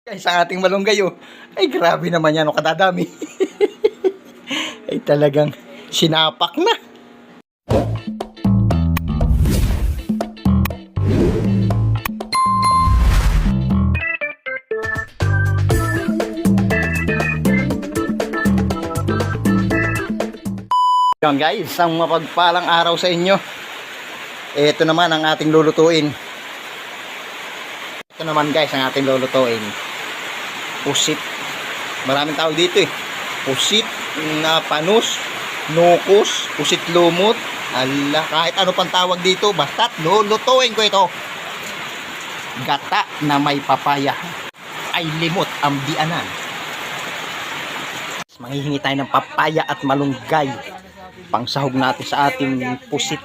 Guys, ang ating malunggay oh. Ay grabe naman yan, o kadadami. Ay talagang sinapak na. Yan guys, ang mapagpalang araw sa inyo. Ito naman ang ating lulutuin. Ito naman guys ang ating lulutuin. Pusit. Maraming tawag dito eh. Pusit na panus, nukus, pusit lumot. Ala, kahit ano pang tawag dito, basta't lulutuin ko ito. Gata na may papaya. Ay limot ang dianan. Manghihingi tayo ng papaya at malunggay. Pangsahog natin sa ating pusit.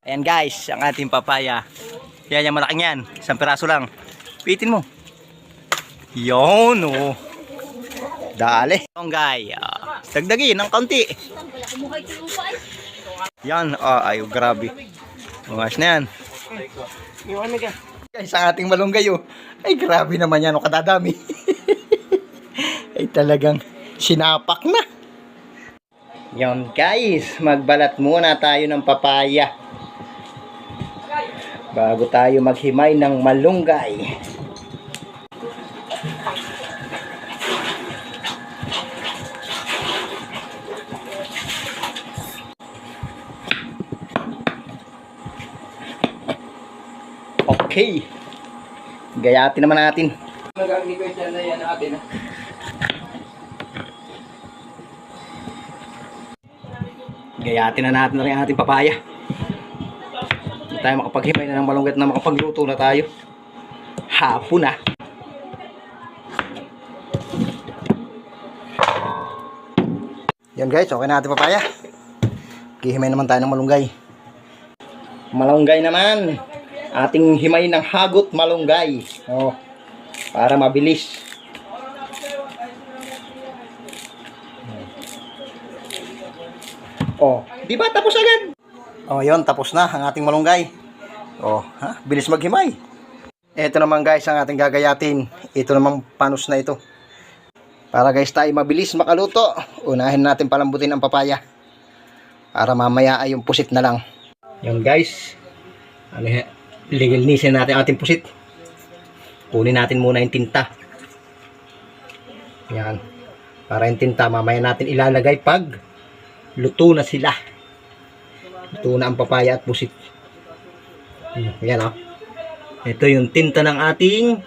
Ayan guys, ang ating papaya. Yan yung malaking yan. Isang piraso lang. Pitin mo. Yun oh. Dali. Malunggay. Dagdagin ng kaunti. Yan. Ay grabe. Umas na yan. Guys, ang ating malunggay oh. Ay grabe naman yan. O kadadami. Ay talagang sinapak na. Yan guys. Magbalat muna tayo ng papaya. Bago tayo maghimay ng malunggay. Okay. Gayatin naman natin. Gayatin na natin rin ang ating papaya. Hindi tayo makapaghimay na ng malunggay na makapagluto na tayo. Hapon na. Yan guys, okay na ating papaya. Hihimay naman tayo ng malunggay. Malunggay naman. Ating himay ng hagot malunggay. Oh, para mabilis. Oh, di ba tapos agad? Oh, yon tapos na ang ating malunggay. Oh, bilis maghimay. Ito naman guys ang ating gagayatin. Ito naman panos na ito. Para guys tayo mabilis makaluto, unahin natin palambutin ang papaya. Para mamaya ay yung pusit na lang. Yon guys. Lilinisin natin ang ating pusit. Kunin natin muna yung tinta. Yan. Para yung tinta mamaya natin ilalagay pag luto na sila. Luto na ang papaya at pusit. Yan oh. Ito yung tinta ng ating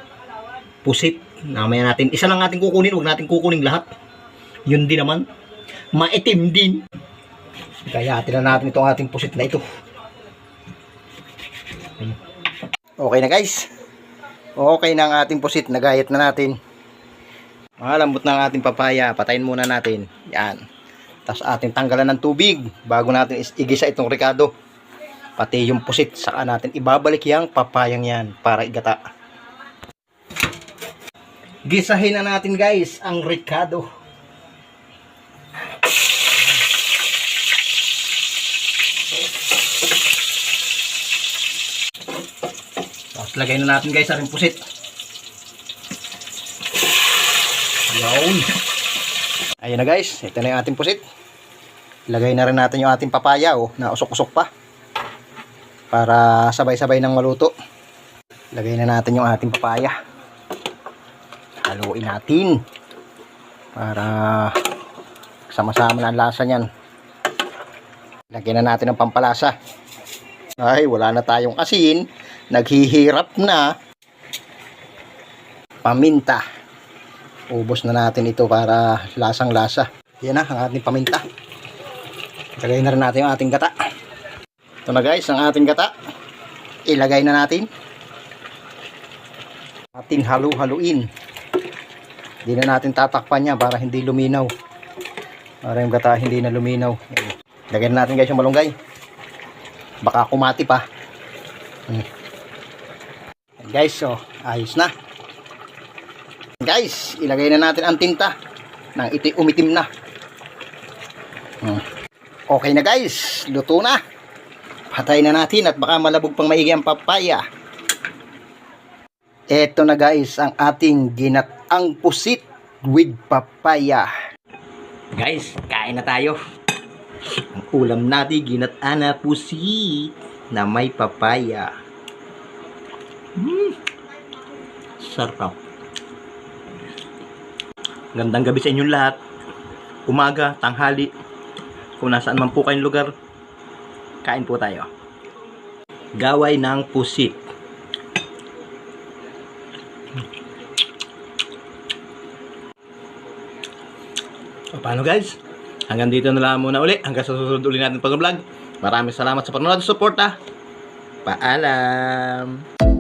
pusit. Mamaya natin, isa lang natin kukunin. Huwag natin kukunin lahat. Yun din naman. Maitim din. Kaya atin na natin itong ating pusit na ito. Okay na guys. Okay na ang ating pusit. Nagayat na natin. Malambot na ang ating papaya. Patayin muna natin. Yan. Tapos ating tanggalan ng tubig. Bago natin igisa itong ricado. Pati yung pusit. Saka natin ibabalik yung papayang yan. Para igata. Gisahin na natin guys ang ricado. Lagay na natin guys ang pusit. Yun. Ayun na guys. Ito na yung ating pusit. Lagay na rin natin yung ating papaya. Oh, na usok-usok pa. Para sabay-sabay nang maluto. Lagay na natin yung ating papaya. Haluin natin. Para sama-sama na ang lasa niyan. Lagyan na natin ng pampalasa. Ay, wala na tayong asin. Naghihirap na. Paminta. Ubos na natin ito para lasang-lasa. Yan na ang ating paminta. Ilagay na rin natin yung ating gata. Ito na guys, ang ating gata. Ilagay na natin. Ating halu-haluin. Hindi na natin tatakpan niya para hindi luminaw. Para yung gata hindi na luminaw. Ilagay na natin guys yung malunggay. Baka kumati pa. Guys, so ayos na. Guys, ilagay na natin ang tinta nang ito'y umitim na. Okay na guys, luto na. Patay na natin at baka malabog pang maigi ang papaya. Eto na guys, ang ating ginataang pusit with papaya. Guys, kain na tayo. Ang ulam natin, ginataan na pusit na may papaya. Sarap. Gandang gabi sa inyong lahat. Umaga, tanghali. Kung nasaan man po kayong lugar, kain po tayo. Gaway ng pusit. O, paano guys? Hanggang dito na lang muna uli. Hanggang sa susunod uli natin pag-vlog. Maraming salamat sa panonood at suporta. Paalam!